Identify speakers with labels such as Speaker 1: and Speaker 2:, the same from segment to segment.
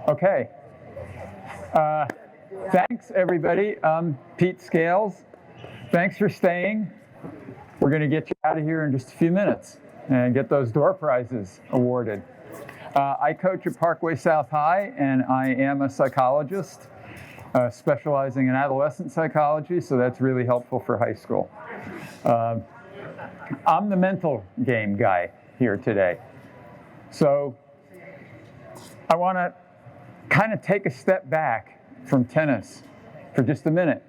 Speaker 1: Okay. Thanks, everybody. Pete Scales. Thanks for staying. We're going to get you out of here in just a few minutes and get those door prizes awarded. I coach at Parkway South High, and I am a psychologist specializing in adolescent psychology, so that's really helpful for high school. I'm the mental game guy here today. So I want to kind of take a step back from tennis for just a minute,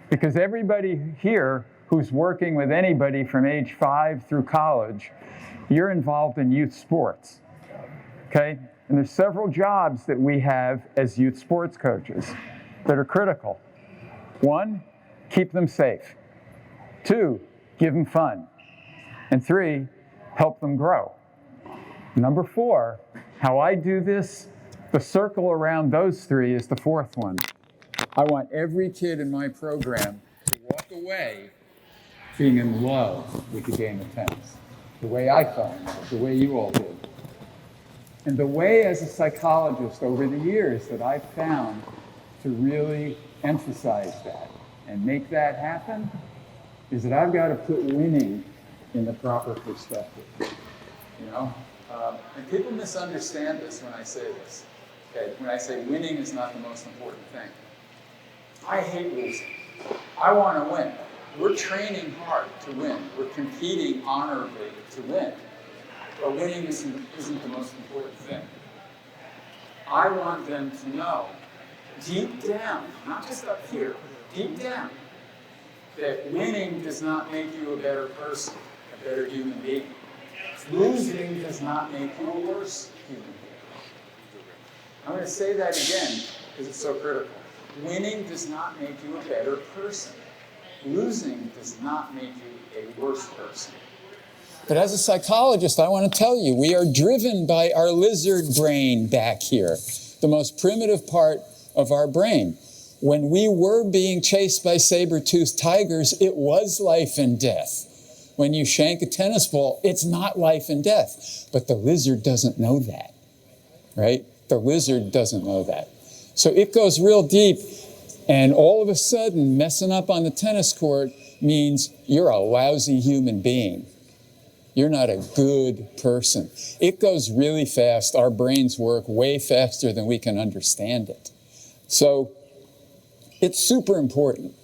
Speaker 1: because everybody here who's working with anybody from age 5 through college, you're involved in youth sports, okay? And there's several jobs that we have as youth sports coaches that are critical. 1, keep them safe. 2, give them fun. And 3, help them grow. Number 4, how I do this, the circle around those 3 is the 4th one. I want every kid in my program to walk away being in love with the game of tennis, the way I felt, the way you all did. And the way as a psychologist over the years that I've found to really emphasize that and make that happen is that I've got to put winning in the proper perspective, you know? And people misunderstand this when I say this. Okay, when I say winning is not the most important thing. I hate losing. I want to win. We're training hard to win. We're competing honorably to win. But winning isn't the most important thing. I want them to know, deep down, not just up here, deep down, that winning does not make you a better person, a better human being. Losing does not make you a worse human being. I'm going to say that again because it's so critical. Winning does not make you a better person. Losing does not make you a worse person. But as a psychologist, I want to tell you, we are driven by our lizard brain back here, the most primitive part of our brain. When we were being chased by saber-toothed tigers, it was life and death. When you shank a tennis ball, it's not life and death. But the lizard doesn't know that, right? The lizard doesn't know that. So it goes real deep, and all of a sudden, messing up on the tennis court means you're a lousy human being. You're not a good person. It goes really fast. Our brains work way faster than we can understand it. So it's super important.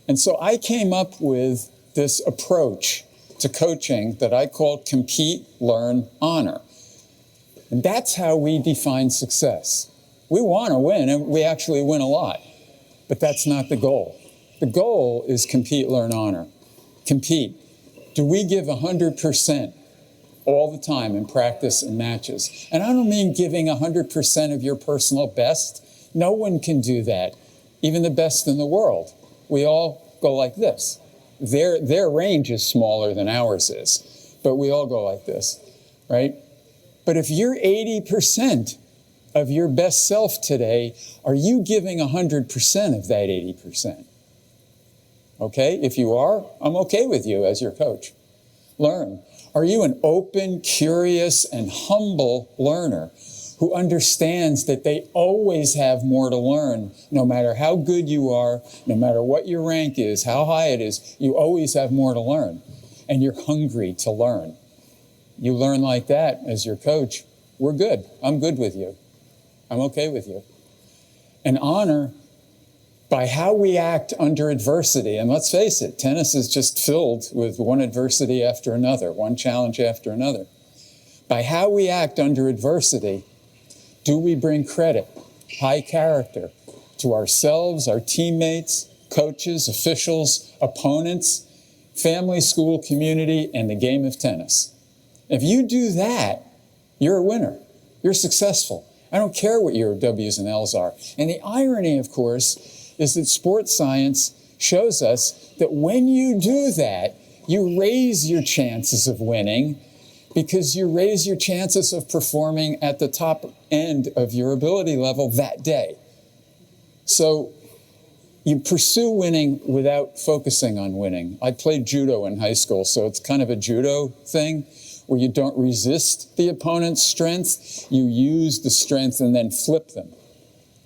Speaker 1: And so I came up with this approach to coaching that I called compete, learn, honor. And that's how we define success. We want to win, and we actually win a lot. But that's not the goal. The goal is compete, learn, honor. Compete. Do we give 100% all the time in practice and matches? And I don't mean giving 100% of your personal best. No one can do that, even the best in the world. We all go like this. Their range is smaller than ours is, but we all go like this, right? But if you're 80% of your best self today, are you giving 100% of that 80%? Okay, if you are, I'm okay with you as your coach. Learn. Are you an open, curious, and humble learner who understands that they always have more to learn, no matter how good you are, no matter what your rank is, how high it is, you always have more to learn, and you're hungry to learn. You learn like that as your coach, we're good. I'm good with you. I'm okay with you. And honor by how we act under adversity. And let's face it, tennis is just filled with one adversity after another, one challenge after another. By how we act under adversity, do we bring credit, high character, to ourselves, our teammates, coaches, officials, opponents, family, school, community, and the game of tennis? If you do that, you're a winner. You're successful. I don't care what your W's and L's are. And the irony, of course, is that sports science shows us that when you do that, you raise your chances of winning because you raise your chances of performing at the top end of your ability level that day. So you pursue winning without focusing on winning. I played judo in high school, so it's kind of a judo thing where you don't resist the opponent's strength, you use the strength and then flip them.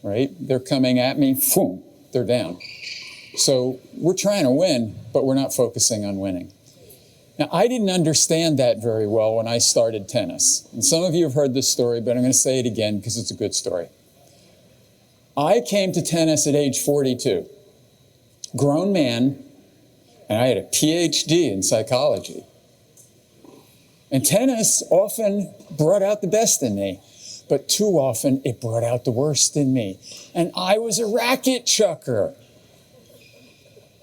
Speaker 1: right? They're coming at me, boom, they're down. So we're trying to win, but we're not focusing on winning. Now, I didn't understand that very well when I started tennis. And some of you have heard this story, but I'm going to say it again because it's a good story. I came to tennis at age 42, grown man, and I had a PhD in psychology. And tennis often brought out the best in me, but too often it brought out the worst in me. And I was a racket chucker.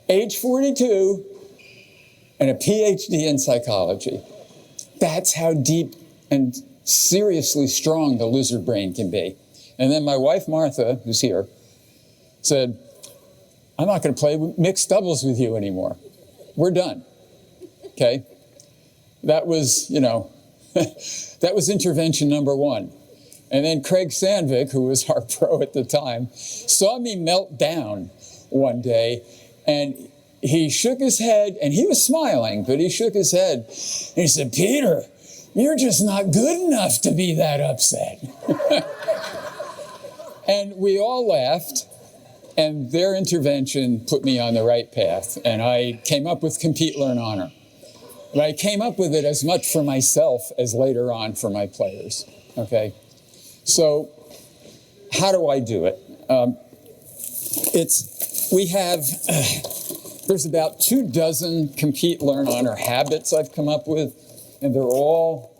Speaker 1: Age 42 and a PhD in psychology. That's how deep and seriously strong the lizard brain can be. And then my wife, Martha, who's here, said, I'm not going to play mixed doubles with you anymore. We're done. Okay? That was, that was intervention number one. And then Craig Sandvik, who was our pro at the time, saw me melt down one day, and he shook his head, and he was smiling, but he shook his head, and he said, Peter, you're just not good enough to be that upset. And we all laughed, and their intervention put me on the right path, and I came up with Compete, Learn, Honor. But I came up with it as much for myself as later on for my players, okay? So how do I do it? There's about 24 Compete, Learn, Honor habits I've come up with, and they're all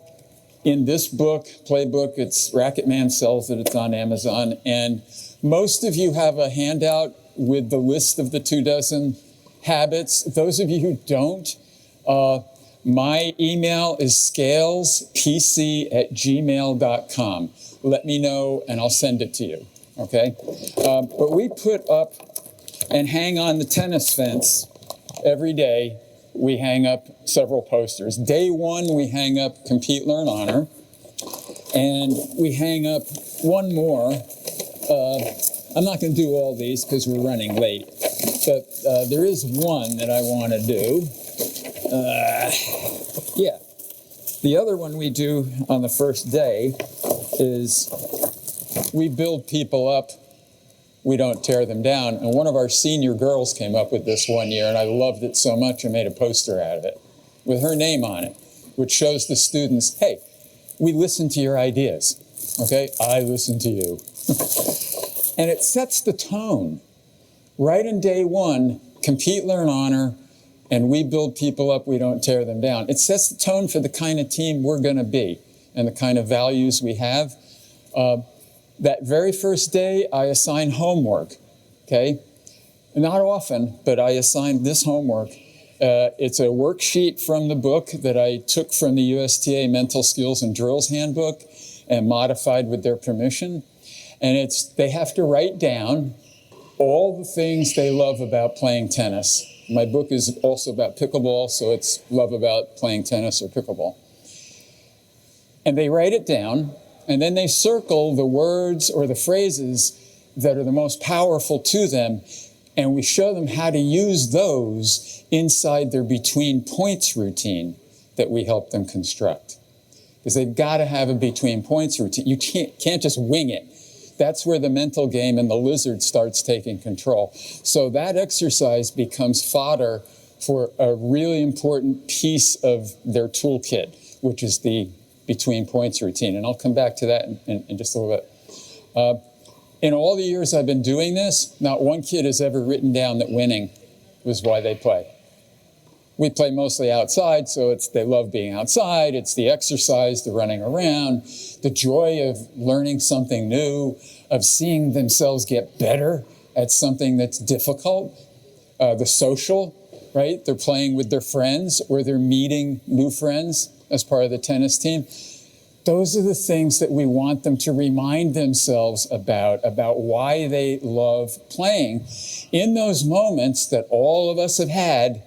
Speaker 1: in this book, playbook. It's Racketman sells it, it's on Amazon, and most of you have a handout with the list of the 24 habits. Those of you who don't, my email is scalespc@gmail.com. Let me know and I'll send it to you, okay? But we put up and hang on the tennis fence every day. We hang up several posters. Day one, we hang up Compete, Learn, Honor. And we hang up one more. I'm not going to do all these because we're running late. But there is one that I want to do. Yeah. The other one we do on the first day is we build people up, we don't tear them down. And one of our senior girls came up with this one year, and I loved it so much I made a poster out of it with her name on it, which shows the students, hey, we listen to your ideas, okay? I listen to you. And it sets the tone. Right in day one, Compete, Learn, Honor, and we build people up, we don't tear them down. It sets the tone for the kind of team we're going to be and the kind of values we have. That very first day, I assign homework, okay? Not often, but I assigned this homework. It's a worksheet from the book that I took from the USTA Mental Skills and Drills Handbook and modified with their permission. And they have to write down all the things they love about playing tennis. My book is also about pickleball, so it's love about playing tennis or pickleball. And they write it down, and then they circle the words or the phrases that are the most powerful to them, and we show them how to use those inside their between points routine that we help them construct. Because they've got to have a between points routine. You can't just wing it. That's where the mental game and the lizard starts taking control. So that exercise becomes fodder for a really important piece of their toolkit, which is the between points routine. And I'll come back to that in just a little bit. In all the years I've been doing this, not one kid has ever written down that winning was why they play. We play mostly outside, so they love being outside. It's the exercise, the running around, the joy of learning something new, of seeing themselves get better at something that's difficult. The social, right? They're playing with their friends or they're meeting new friends as part of the tennis team. Those are the things that we want them to remind themselves about why they love playing in those moments that all of us have had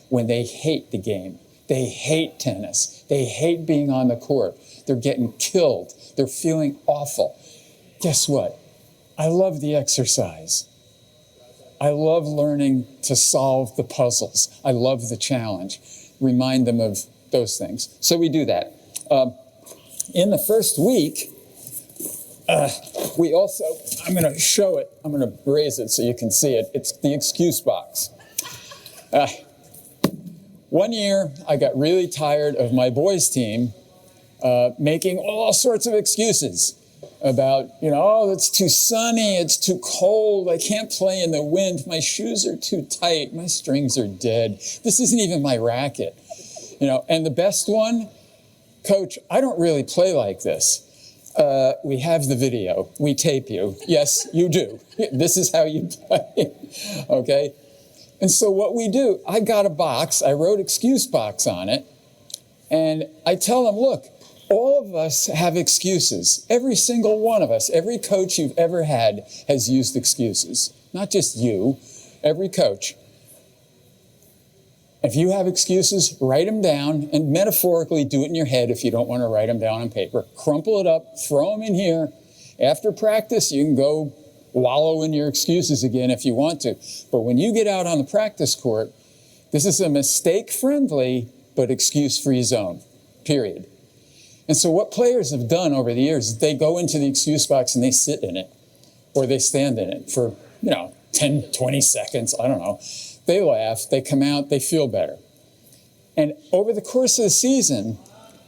Speaker 1: when they hate the game. They hate tennis. They hate being on the court. They're getting killed. They're feeling awful. Guess what? I love the exercise. I love learning to solve the puzzles. I love the challenge. Remind them of those things. So we do that. In the first week, We also, I'm going to show it. I'm going to raise it so you can see it. It's the excuse box. One year, I got really tired of my boys' team making all sorts of excuses about, oh, it's too sunny, it's too cold, I can't play in the wind, my shoes are too tight, my strings are dead, this isn't even my racket. And the best one, Coach, I don't really play like this. We have the video, we tape you. Yes, you do. This is how you play, okay? And so what we do, I got a box, I wrote excuse box on it, and I tell them, look, all of us have excuses. Every single one of us, every coach you've ever had has used excuses. Not just you, every coach. If you have excuses, write them down, and metaphorically do it in your head if you don't want to write them down on paper. Crumple it up, throw them in here. After practice, you can go wallow in your excuses again if you want to. But when you get out on the practice court, this is a mistake-friendly but excuse-free zone, period. And so what players have done over the years is they go into the excuse box and they sit in it, or they stand in it for, 10, 20 seconds, I don't know. They laugh, they come out, they feel better. And over the course of the season,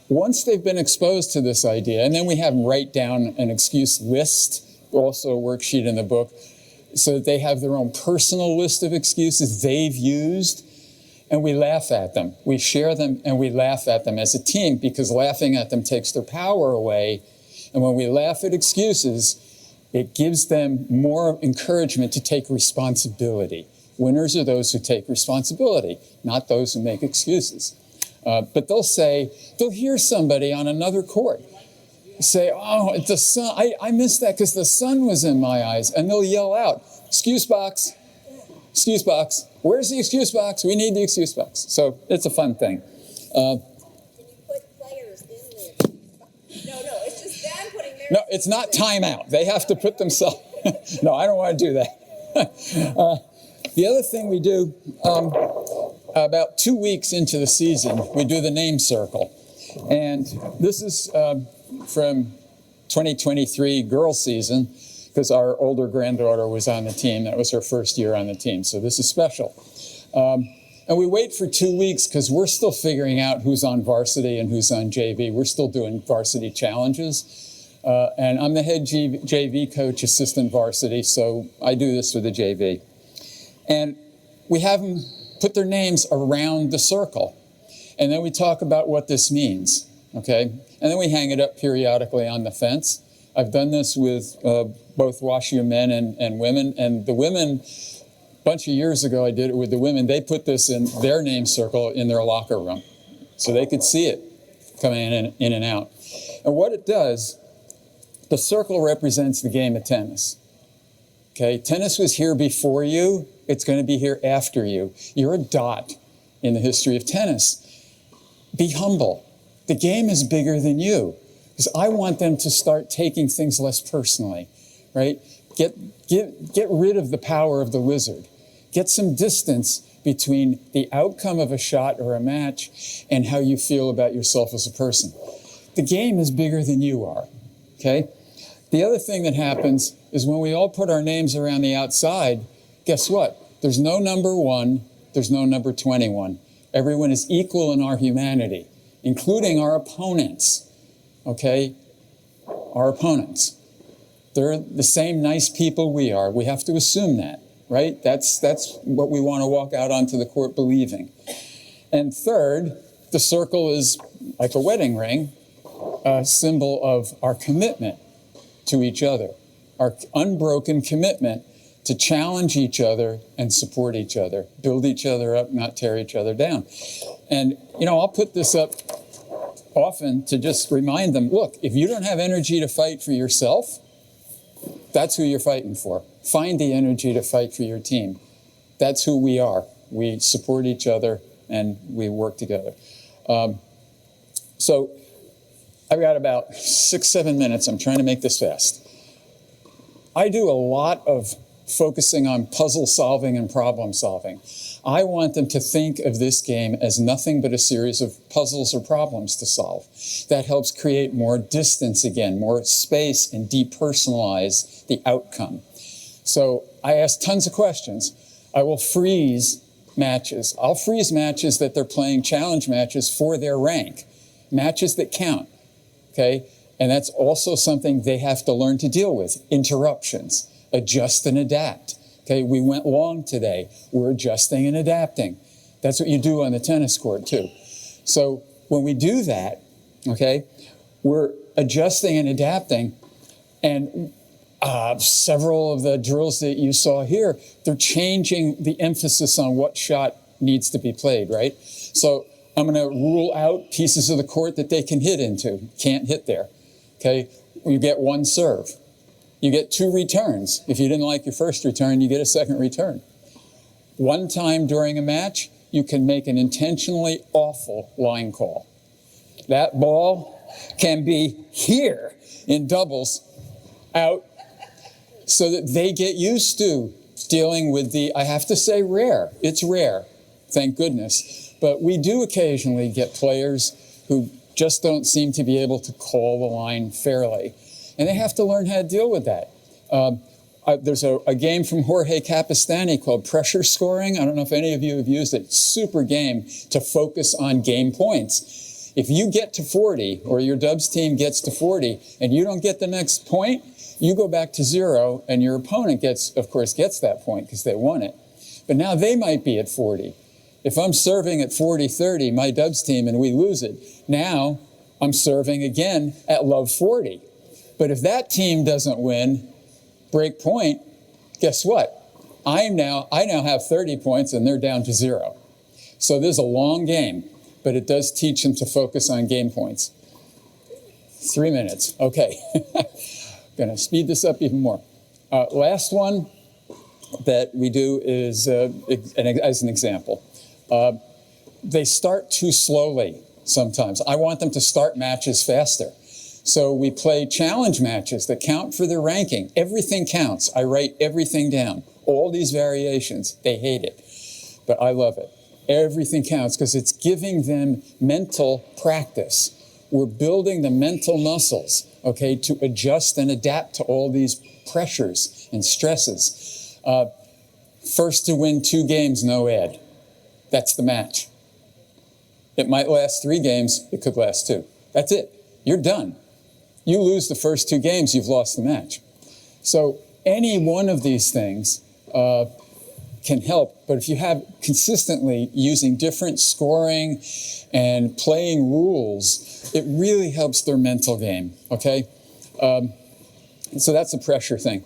Speaker 1: once they've been exposed to this idea, and then we have them write down an excuse list, also a worksheet in the book, so that they have their own personal list of excuses they've used, and we laugh at them. We share them and we laugh at them as a team, because laughing at them takes their power away. And when we laugh at excuses, it gives them more encouragement to take responsibility. Winners are those who take responsibility, not those who make excuses. But they'll hear somebody on another court say, oh, the sun, I missed that because the sun was in my eyes. And they'll yell out, excuse box, excuse box. Where's the excuse box? We need the excuse box. So it's a fun thing.
Speaker 2: Can you put players in there? No, it's just them putting their...
Speaker 1: No, it's not timeout. They have to put themselves... No, I don't want to do that. The other thing we do, about 2 weeks into the season, we do the name circle. And this is from 2023 girls season, because our older granddaughter was on the team. That was her first year on the team, so this is special. And we wait for 2 weeks because we're still figuring out who's on varsity and who's on JV. We're still doing varsity challenges. And I'm the head JV coach, assistant varsity, so I do this for the JV. And we have them put their names around the circle. And then we talk about what this means, okay? And then we hang it up periodically on the fence. I've done this with both WashU men and women. And the women, a bunch of years ago, I did it with the women. They put this in their name circle in their locker room, so they could see it coming in and out. And what it does, the circle represents the game of tennis. Okay, tennis was here before you. It's going to be here after you. You're a dot in the history of tennis. Be humble. The game is bigger than you. Because I want them to start taking things less personally, right? Get rid of the power of the lizard. Get some distance between the outcome of a shot or a match and how you feel about yourself as a person. The game is bigger than you are, okay? The other thing that happens is when we all put our names around the outside, guess what? There's no number 1, there's no number 21. Everyone is equal in our humanity, including our opponents, okay? Our opponents. They're the same nice people we are. We have to assume that, right? That's what we want to walk out onto the court believing. And third, the circle is like a wedding ring, a symbol of our commitment to each other, our unbroken commitment to challenge each other and support each other, build each other up, not tear each other down. And, I'll put this up often to just remind them, look, if you don't have energy to fight for yourself, that's who you're fighting for. Find the energy to fight for your team. That's who we are. We support each other and we work together. So I've got about 6-7 minutes. I'm trying to make this fast. I do a lot of focusing on puzzle solving and problem solving. I want them to think of this game as nothing but a series of puzzles or problems to solve. That helps create more distance again, more space, and depersonalize the outcome. So I ask tons of questions. I will freeze matches. I'll freeze matches that they're playing challenge matches for their rank, matches that count, okay? And that's also something they have to learn to deal with, interruptions, adjust and adapt. Okay, we went long today. We're adjusting and adapting. That's what you do on the tennis court too. So when we do that, okay, we're adjusting and adapting, and several of the drills that you saw here, they're changing the emphasis on what shot needs to be played, right? So I'm gonna rule out pieces of the court that they can hit into, can't hit there, okay? You get one serve. You get 2 returns. If you didn't like your first return, you get a second return. One time during a match, you can make an intentionally awful line call. That ball can be here in doubles, out, so that they get used to dealing with the, I have to say rare, it's rare, thank goodness. But we do occasionally get players who just don't seem to be able to call the line fairly. And they have to learn how to deal with that. There's a game from Jorge Capistani called Pressure Scoring. I don't know if any of you have used it. Super game to focus on game points. If you get to 40, or your Dubs team gets to 40, and you don't get the next point, you go back to 0, and your opponent of course gets that point because they won it. But now they might be at 40. If I'm serving at 40-30, my Dubs team, and we lose it, now I'm serving again at love 40. But if that team doesn't win, break point, guess what? I now have 30 points and they're down to 0. So this is a long game, but it does teach them to focus on game points. 3 minutes, okay. Gonna speed this up even more. Last one that we do is, as an example, they start too slowly sometimes. I want them to start matches faster. So we play challenge matches that count for their ranking. Everything counts. I write everything down. All these variations, they hate it, but I love it. Everything counts because it's giving them mental practice. We're building the mental muscles, okay, to adjust and adapt to all these pressures and stresses. First to win 2 games, no ad. That's the match. It might last 3 games. It could last 2. That's it. You're done. You lose the first 2 games, you've lost the match. So any one of these things can help, but if you have consistently using different scoring and playing rules, it really helps their mental game, okay? So that's a pressure thing.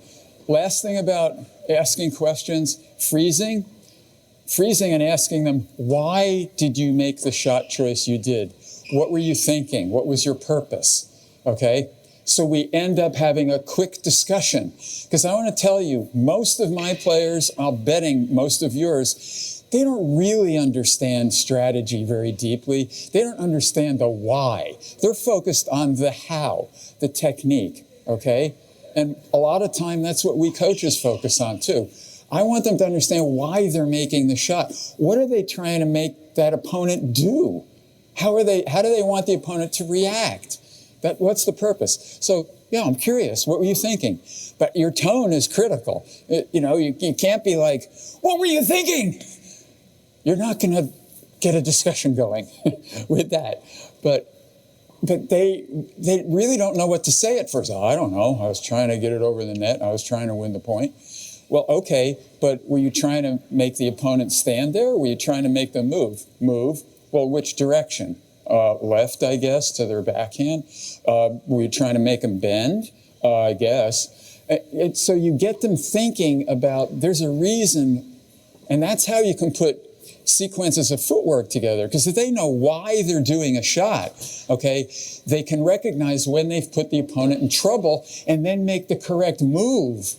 Speaker 1: Last thing about asking questions, freezing and asking them, why did you make the shot choice you did? What were you thinking? What was your purpose? Okay, so we end up having a quick discussion. Because I want to tell you, most of my players, I'm betting most of yours, they don't really understand strategy very deeply. They don't understand the why. They're focused on the how, the technique, okay? And a lot of time, that's what we coaches focus on too. I want them to understand why they're making the shot. What are they trying to make that opponent do? How do they want the opponent to react? What's the purpose? So, yeah, I'm curious. What were you thinking? But your tone is critical. You can't be like, what were you thinking? You're not going to get a discussion going with that. But they really don't know what to say at first. Oh, I don't know. I was trying to get it over the net. I was trying to win the point. Well, okay, but were you trying to make the opponent stand there? Or were you trying to make them move? Move. Well, which direction? Left, I guess, to their backhand. Were you trying to make them bend? I guess. So you get them thinking about, there's a reason, and that's how you can put sequences of footwork together, because if they know why they're doing a shot, okay, they can recognize when they've put the opponent in trouble and then make the correct move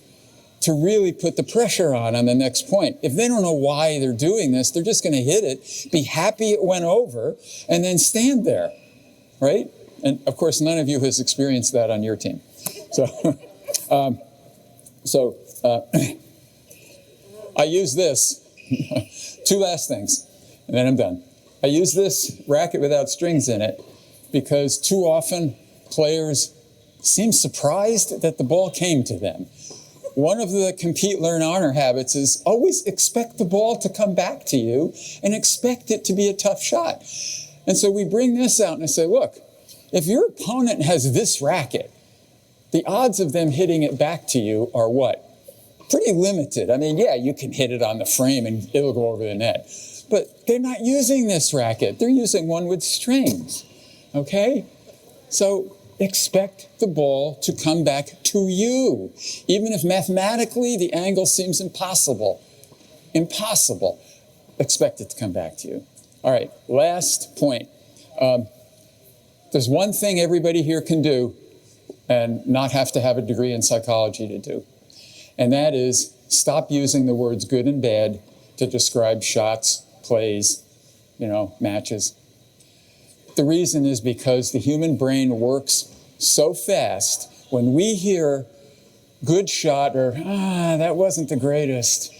Speaker 1: to really put the pressure on the next point. If they don't know why they're doing this, they're just going to hit it, be happy it went over, and then stand right? And of course, none of you has experienced that on your team. So, I use this, two last things, and then I'm done. I use this racket without strings in it because too often players seem surprised that the ball came to them. One of the compete, learn, honor habits is always expect the ball to come back to you and expect it to be a tough shot. And so we bring this out and I say, look, if your opponent has this racket, the odds of them hitting it back to you are what? Pretty limited. I mean, yeah, you can hit it on the frame and it'll go over the net. But they're not using this racket. They're using one with strings, okay? So expect the ball to come back to you. Even if mathematically the angle seems impossible. Impossible. Expect it to come back to you. All right, last point. There's one thing everybody here can do and not have to have a degree in psychology to do. And that is stop using the words good and bad to describe shots, plays, matches. The reason is because the human brain works so fast. When we hear good shot or, that wasn't the greatest,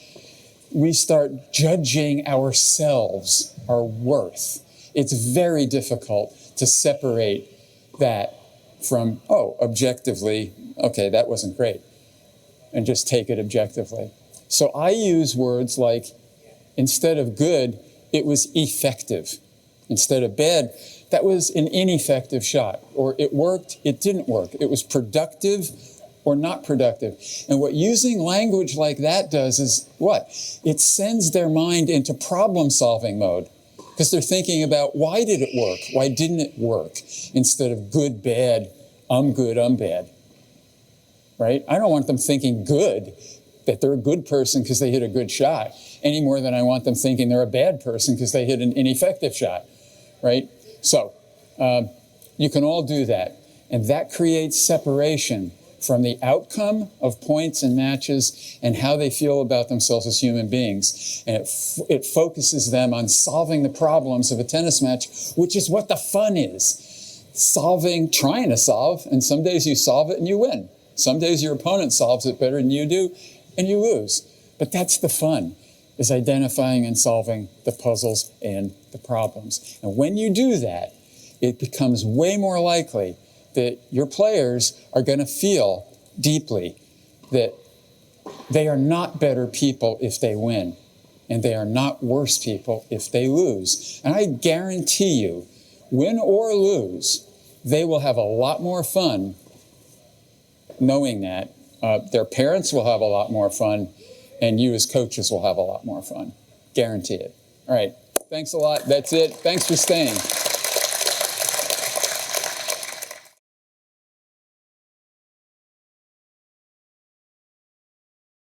Speaker 1: we start judging ourselves, our worth. It's very difficult to separate that from, objectively, okay, that wasn't great, and just take it objectively. So I use words like, instead of good, it was effective. Instead of bad, that was an ineffective shot. Or it worked, it didn't work. It was productive or not productive. And what using language like that does is what? It sends their mind into problem-solving mode. Because they're thinking about, why did it work? Why didn't it work? Instead of good, bad, I'm good, I'm bad. Right? I don't want them thinking good, that they're a good person because they hit a good shot, any more than I want them thinking they're a bad person because they hit an ineffective shot. Right? So, you can all do that. And that creates separation from the outcome of points and matches and how they feel about themselves as human beings. And it focuses them on solving the problems of a tennis match, which is what the fun is. Trying to solve, and some days you solve it and you win. Some days your opponent solves it better than you do, and you lose. But that's the fun, is identifying and solving the puzzles and the problems. And when you do that, it becomes way more likely that your players are going to feel deeply that they are not better people if they win, and they are not worse people if they lose. And I guarantee you, win or lose, they will have a lot more fun knowing that. Their parents will have a lot more fun, and you as coaches will have a lot more fun. Guarantee it. All right. Thanks a lot. That's it. Thanks for staying.